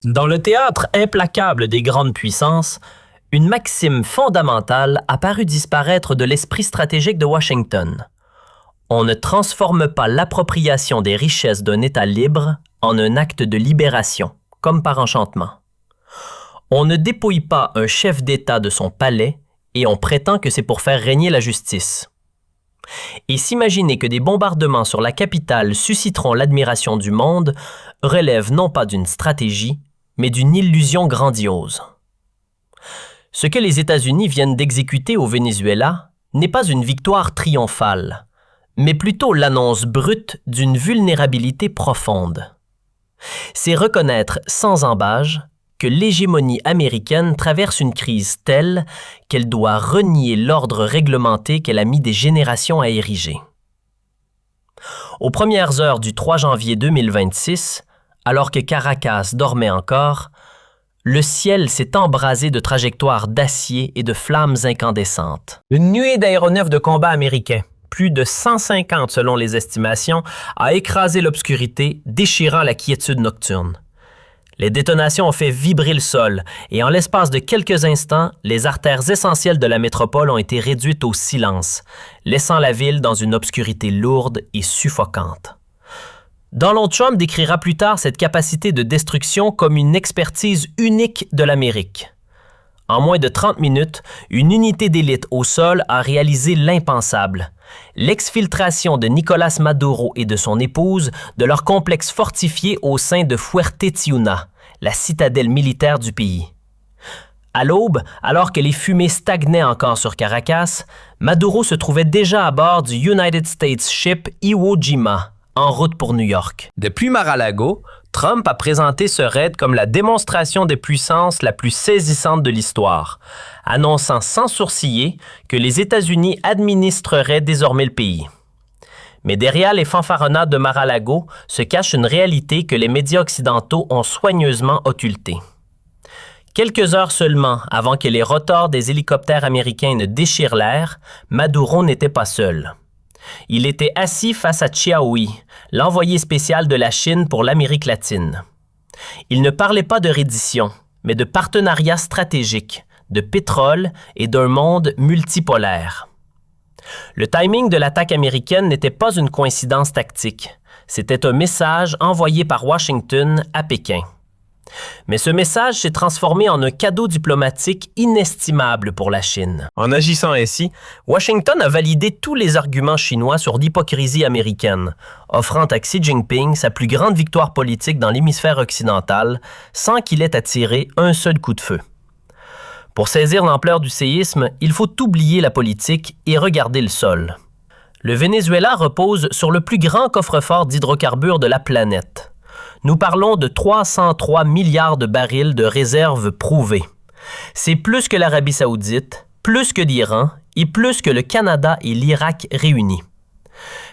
Dans le théâtre implacable des grandes puissances, une maxime fondamentale a paru disparaître de l'esprit stratégique de Washington. On ne transforme pas l'appropriation des richesses d'un État libre en un acte de libération, comme par enchantement. On ne dépouille pas un chef d'État de son palais et on prétend que c'est pour faire régner la justice. Et s'imaginer que des bombardements sur la capitale susciteront l'admiration du monde relève non pas d'une stratégie, mais d'une illusion grandiose. Ce que les États-Unis viennent d'exécuter au Venezuela n'est pas une victoire triomphale, mais plutôt l'annonce brute d'une vulnérabilité profonde. C'est reconnaître sans ambages que l'hégémonie américaine traverse une crise telle qu'elle doit renier l'ordre réglementé qu'elle a mis des générations à ériger. Aux premières heures du 3 janvier 2026, alors que Caracas dormait encore, le ciel s'est embrasé de trajectoires d'acier et de flammes incandescentes. Une nuée d'aéronefs de combat américains, plus de 150 selon les estimations, a écrasé l'obscurité, déchirant la quiétude nocturne. Les détonations ont fait vibrer le sol et en l'espace de quelques instants, les artères essentielles de la métropole ont été réduites au silence, laissant la ville dans une obscurité lourde et suffocante. Donald Trump décrira plus tard cette capacité de destruction comme une expertise unique de l'Amérique. En moins de 30 minutes, une unité d'élite au sol a réalisé l'impensable. L'exfiltration de Nicolás Maduro et de son épouse de leur complexe fortifié au sein de Fuerte Tiuna, la citadelle militaire du pays. À l'aube, alors que les fumées stagnaient encore sur Caracas, Maduro se trouvait déjà à bord du United States ship Iwo Jima, en route pour New York. Depuis Mar-a-Lago, Trump a présenté ce raid comme la démonstration de puissance la plus saisissante de l'histoire, annonçant sans sourciller que les États-Unis administreraient désormais le pays. Mais derrière les fanfaronnades de Mar-a-Lago se cache une réalité que les médias occidentaux ont soigneusement occultée. Quelques heures seulement avant que les rotors des hélicoptères américains ne déchirent l'air, Maduro n'était pas seul. Il était assis face à Chiaohui, l'envoyé spécial de la Chine pour l'Amérique latine. Il ne parlait pas de reddition, mais de partenariat stratégique, de pétrole et d'un monde multipolaire. Le timing de l'attaque américaine n'était pas une coïncidence tactique. C'était un message envoyé par Washington à Pékin. Mais ce message s'est transformé en un cadeau diplomatique inestimable pour la Chine. En agissant ainsi, Washington a validé tous les arguments chinois sur l'hypocrisie américaine, offrant à Xi Jinping sa plus grande victoire politique dans l'hémisphère occidental, sans qu'il ait à tirer un seul coup de feu. Pour saisir l'ampleur du séisme, il faut oublier la politique et regarder le sol. Le Venezuela repose sur le plus grand coffre-fort d'hydrocarbures de la planète. Nous parlons de 303 milliards de barils de réserves prouvées. C'est plus que l'Arabie saoudite, plus que l'Iran et plus que le Canada et l'Irak réunis.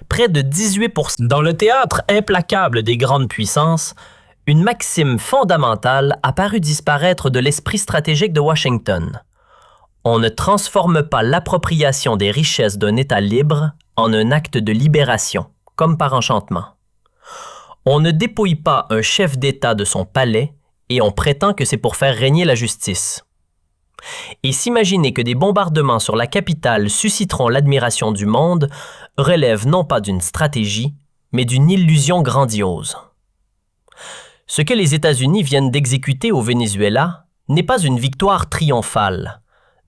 Près de 18%. Dans le théâtre implacable des grandes puissances, une maxime fondamentale a paru disparaître de l'esprit stratégique de Washington. On ne transforme pas l'appropriation des richesses d'un État libre en un acte de libération, comme par enchantement. On ne dépouille pas un chef d'État de son palais et on prétend que c'est pour faire régner la justice. Et s'imaginer que des bombardements sur la capitale susciteront l'admiration du monde relève non pas d'une stratégie, mais d'une illusion grandiose. Ce que les États-Unis viennent d'exécuter au Venezuela n'est pas une victoire triomphale,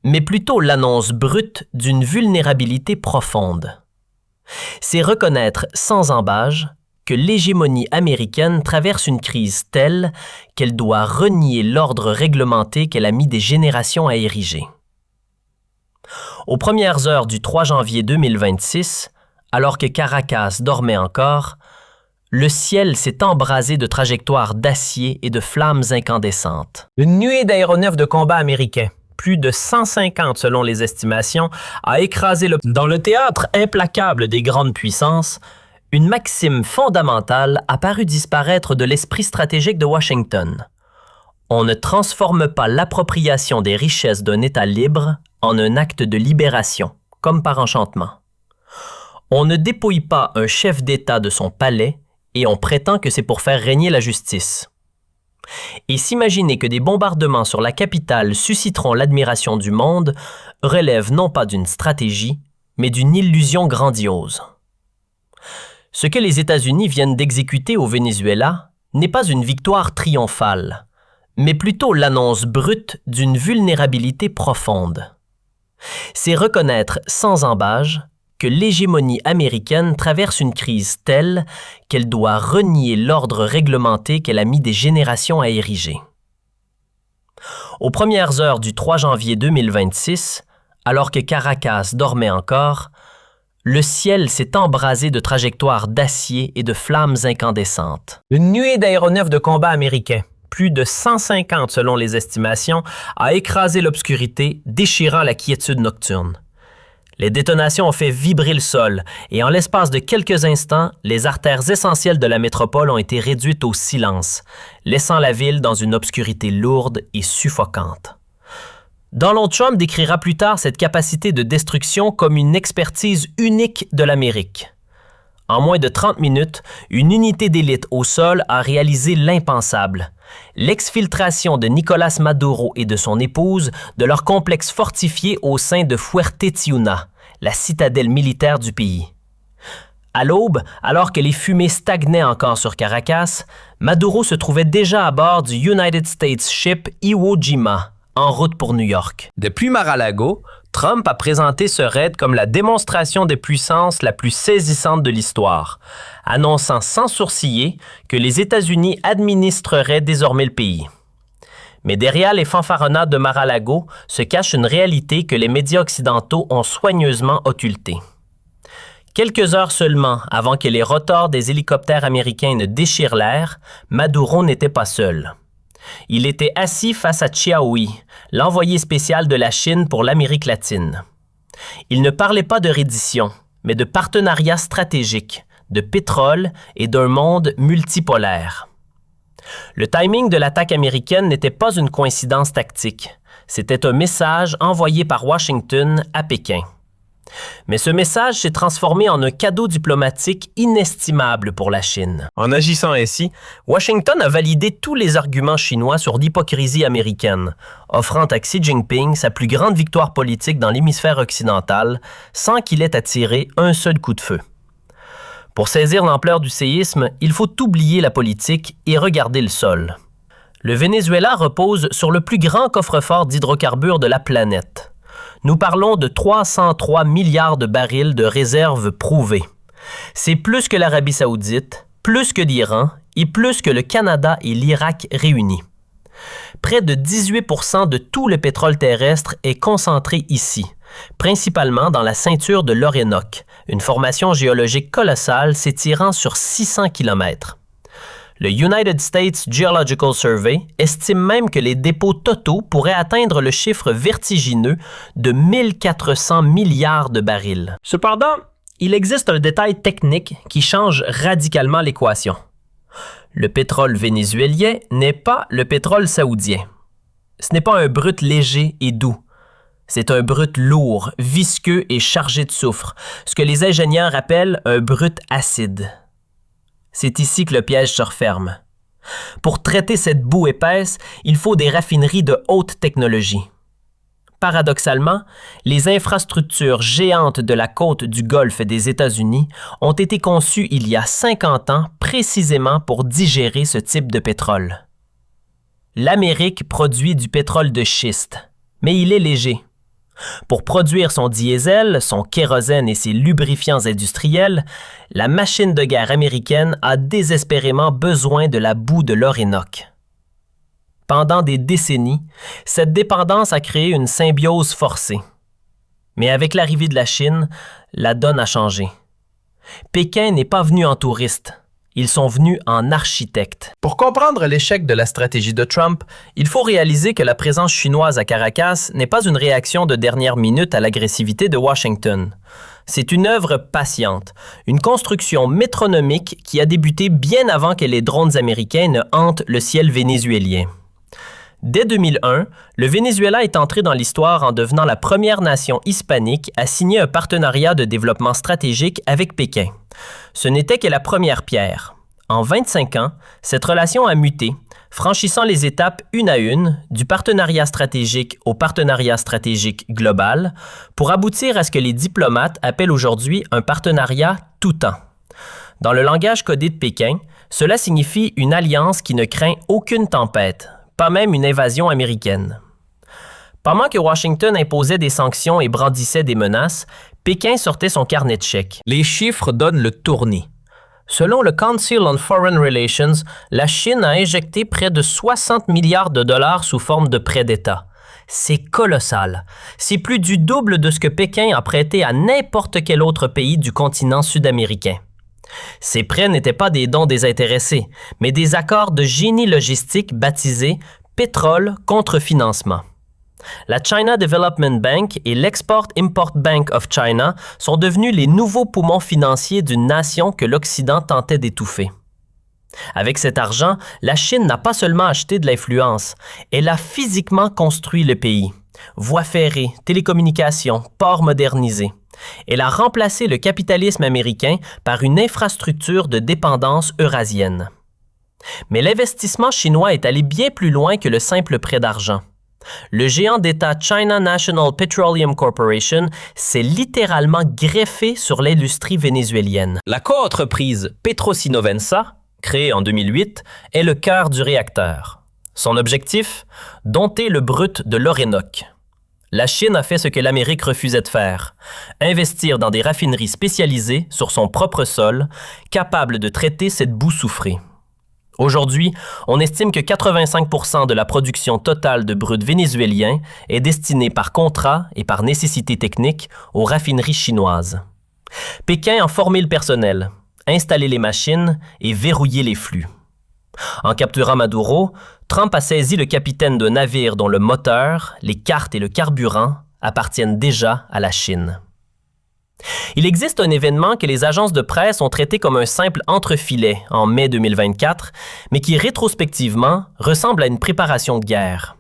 mais plutôt l'annonce brute d'une vulnérabilité profonde. C'est reconnaître sans ambages que l'hégémonie américaine traverse une crise telle qu'elle doit renier l'ordre réglementé qu'elle a mis des générations à ériger. Aux premières heures du 3 janvier 2026, alors que Caracas dormait encore, le ciel s'est embrasé de trajectoires d'acier et de flammes incandescentes. Une nuée d'aéronefs de combat américains, plus de 150 selon les estimations, a écrasé Dans le théâtre implacable des grandes puissances, une maxime fondamentale a paru disparaître de l'esprit stratégique de Washington. On ne transforme pas l'appropriation des richesses d'un État libre en un acte de libération, comme par enchantement. On ne dépouille pas un chef d'État de son palais et on prétend que c'est pour faire régner la justice. Et s'imaginer que des bombardements sur la capitale susciteront l'admiration du monde relève non pas d'une stratégie, mais d'une illusion grandiose. Ce que les États-Unis viennent d'exécuter au Venezuela n'est pas une victoire triomphale, mais plutôt l'annonce brute d'une vulnérabilité profonde. C'est reconnaître sans ambages que l'hégémonie américaine traverse une crise telle qu'elle doit renier l'ordre réglementé qu'elle a mis des générations à ériger. Aux premières heures du 3 janvier 2026, alors que Caracas dormait encore, le ciel s'est embrasé de trajectoires d'acier et de flammes incandescentes. Une nuée d'aéronefs de combat américains, plus de 150 selon les estimations, a écrasé l'obscurité, déchirant la quiétude nocturne. Les détonations ont fait vibrer le sol et en l'espace de quelques instants, les artères essentielles de la métropole ont été réduites au silence, laissant la ville dans une obscurité lourde et suffocante. Donald Trump décrira plus tard cette capacité de destruction comme une expertise unique de l'Amérique. En moins de 30 minutes, une unité d'élite au sol a réalisé l'impensable. L'exfiltration de Nicolás Maduro et de son épouse de leur complexe fortifié au sein de Fuerte Tiuna, la citadelle militaire du pays. À l'aube, alors que les fumées stagnaient encore sur Caracas, Maduro se trouvait déjà à bord du United States ship Iwo Jima, en route pour New York. Depuis Mar-a-Lago, Trump a présenté ce raid comme la démonstration de puissance la plus saisissante de l'histoire, annonçant sans sourciller que les États-Unis administreraient désormais le pays. Mais derrière les fanfaronnades de Mar-a-Lago se cache une réalité que les médias occidentaux ont soigneusement occultée. Quelques heures seulement avant que les rotors des hélicoptères américains ne déchirent l'air, Maduro n'était pas seul. Il était assis face à Chiaohui, l'envoyé spécial de la Chine pour l'Amérique latine. Il ne parlait pas de reddition, mais de partenariat stratégique, de pétrole et d'un monde multipolaire. Le timing de l'attaque américaine n'était pas une coïncidence tactique. C'était un message envoyé par Washington à Pékin. Mais ce message s'est transformé en un cadeau diplomatique inestimable pour la Chine. En agissant ainsi, Washington a validé tous les arguments chinois sur l'hypocrisie américaine, offrant à Xi Jinping sa plus grande victoire politique dans l'hémisphère occidental sans qu'il ait à tirer un seul coup de feu. Pour saisir l'ampleur du séisme, il faut oublier la politique et regarder le sol. Le Venezuela repose sur le plus grand coffre-fort d'hydrocarbures de la planète. Nous parlons de 303 milliards de barils de réserves prouvées. C'est plus que l'Arabie saoudite, plus que l'Iran et plus que le Canada et l'Irak réunis. Près de 18% de tout le pétrole terrestre est concentré ici, principalement dans la ceinture de l'Orénoque, une formation géologique colossale s'étirant sur 600 km. Le United States Geological Survey estime même que les dépôts totaux pourraient atteindre le chiffre vertigineux de 1400 milliards de barils. Cependant, il existe un détail technique qui change radicalement l'équation. Le pétrole vénézuélien n'est pas le pétrole saoudien. Ce n'est pas un brut léger et doux. C'est un brut lourd, visqueux et chargé de soufre, ce que les ingénieurs appellent un brut acide. C'est ici que le piège se referme. Pour traiter cette boue épaisse, il faut des raffineries de haute technologie. Paradoxalement, les infrastructures géantes de la côte du Golfe des États-Unis ont été conçues il y a 50 ans précisément pour digérer ce type de pétrole. L'Amérique produit du pétrole de schiste, mais il est léger. Pour produire son diesel, son kérosène et ses lubrifiants industriels, la machine de guerre américaine a désespérément besoin de la boue de l'Orénoque. Pendant des décennies, cette dépendance a créé une symbiose forcée. Mais avec l'arrivée de la Chine, la donne a changé. Pékin n'est pas venu en touriste. Ils sont venus en architectes. Pour comprendre l'échec de la stratégie de Trump, il faut réaliser que la présence chinoise à Caracas n'est pas une réaction de dernière minute à l'agressivité de Washington. C'est une œuvre patiente, une construction métronomique qui a débuté bien avant que les drones américains ne hantent le ciel vénézuélien. Dès 2001, le Venezuela est entré dans l'histoire en devenant la première nation hispanique à signer un partenariat de développement stratégique avec Pékin. Ce n'était que la première pierre. En 25 ans, cette relation a muté, franchissant les étapes une à une du partenariat stratégique au partenariat stratégique global pour aboutir à ce que les diplomates appellent aujourd'hui un partenariat tout-temps. Dans le langage codé de Pékin, cela signifie une alliance qui ne craint aucune tempête, pas même une invasion américaine. Pendant que Washington imposait des sanctions et brandissait des menaces, Pékin sortait son carnet de chèques. Les chiffres donnent le tournis. Selon le Council on Foreign Relations, la Chine a injecté près de 60 milliards de dollars sous forme de prêts d'État. C'est colossal. C'est plus du double de ce que Pékin a prêté à n'importe quel autre pays du continent sud-américain. Ces prêts n'étaient pas des dons désintéressés, mais des accords de génie logistique baptisés « pétrole contre financement ». La China Development Bank et l'Export-Import Bank of China sont devenus les nouveaux poumons financiers d'une nation que l'Occident tentait d'étouffer. Avec cet argent, la Chine n'a pas seulement acheté de l'influence, elle a physiquement construit le pays. Voies ferrées, télécommunications, ports modernisés. Elle a remplacé le capitalisme américain par une infrastructure de dépendance eurasienne. Mais l'investissement chinois est allé bien plus loin que le simple prêt d'argent. Le géant d'État China National Petroleum Corporation s'est littéralement greffé sur l'industrie vénézuélienne. La coentreprise Petrosinovensa, créée en 2008, est le cœur du réacteur. Son objectif? Dompter le brut de l'Orénoque. La Chine a fait ce que l'Amérique refusait de faire, investir dans des raffineries spécialisées sur son propre sol, capables de traiter cette boue soufrée. Aujourd'hui, on estime que 85% de la production totale de brut vénézuélien est destinée par contrat et par nécessité technique aux raffineries chinoises. Pékin a formé le personnel, installé les machines et verrouillé les flux. En capturant Maduro, Trump a saisi le capitaine d'un navire dont le moteur, les cartes et le carburant appartiennent déjà à la Chine. Il existe un événement que les agences de presse ont traité comme un simple entrefilet en mai 2024, mais qui rétrospectivement ressemble à une préparation de guerre.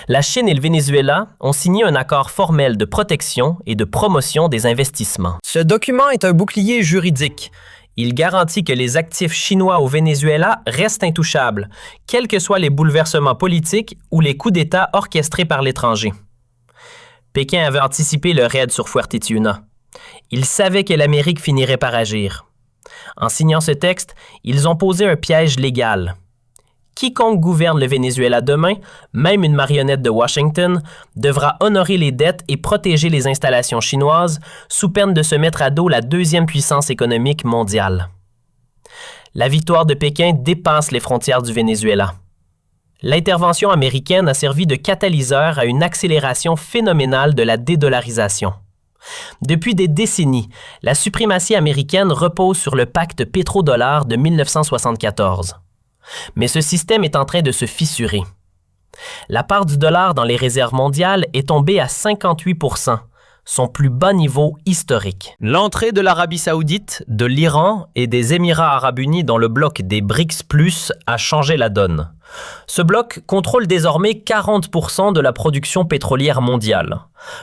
La Chine et le Venezuela ont signé un accord formel de protection et de promotion des investissements. Ce document est un bouclier juridique. Il garantit que les actifs chinois au Venezuela restent intouchables, quels que soient les bouleversements politiques ou les coups d'État orchestrés par l'étranger. Pékin avait anticipé le raid sur Fuerteventura. Ils savaient que l'Amérique finirait par agir. En signant ce texte, ils ont posé un piège légal. Quiconque gouverne le Venezuela demain, même une marionnette de Washington, devra honorer les dettes et protéger les installations chinoises sous peine de se mettre à dos la deuxième puissance économique mondiale. La victoire de Pékin dépasse les frontières du Venezuela. L'intervention américaine a servi de catalyseur à une accélération phénoménale de la dédollarisation. Depuis des décennies, la suprématie américaine repose sur le pacte pétrodollar de 1974. Mais ce système est en train de se fissurer. La part du dollar dans les réserves mondiales est tombée à 58%, son plus bas niveau historique. L'entrée de l'Arabie saoudite, de l'Iran et des Émirats arabes unis dans le bloc des BRICS+, a changé la donne. Ce bloc contrôle désormais 40% de la production pétrolière mondiale.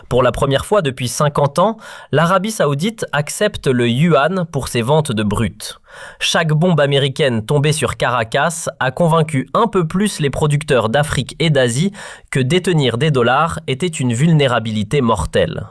Pour la première fois depuis 50 ans, l'Arabie saoudite accepte le yuan pour ses ventes de brut. Chaque bombe américaine tombée sur Caracas a convaincu un peu plus les producteurs d'Afrique et d'Asie que détenir des dollars était une vulnérabilité mortelle.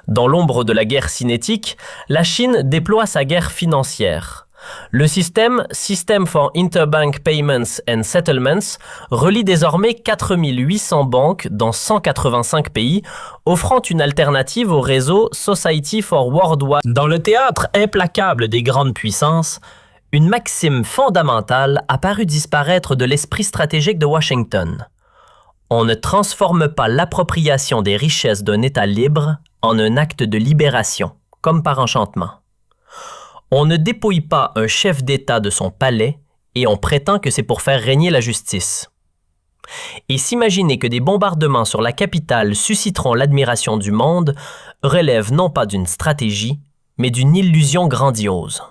Dans l'ombre de la guerre cinétique, la Chine déploie sa guerre financière. Le système System for Interbank Payments and Settlements relie désormais 4800 banques dans 185 pays, offrant une alternative au réseau Society for Worldwide. Dans le théâtre implacable des grandes puissances, une maxime fondamentale a paru disparaître de l'esprit stratégique de Washington. On ne transforme pas l'appropriation des richesses d'un État libre en un acte de libération, comme par enchantement. On ne dépouille pas un chef d'État de son palais et on prétend que c'est pour faire régner la justice. Et s'imaginer que des bombardements sur la capitale susciteront l'admiration du monde relève non pas d'une stratégie, mais d'une illusion grandiose.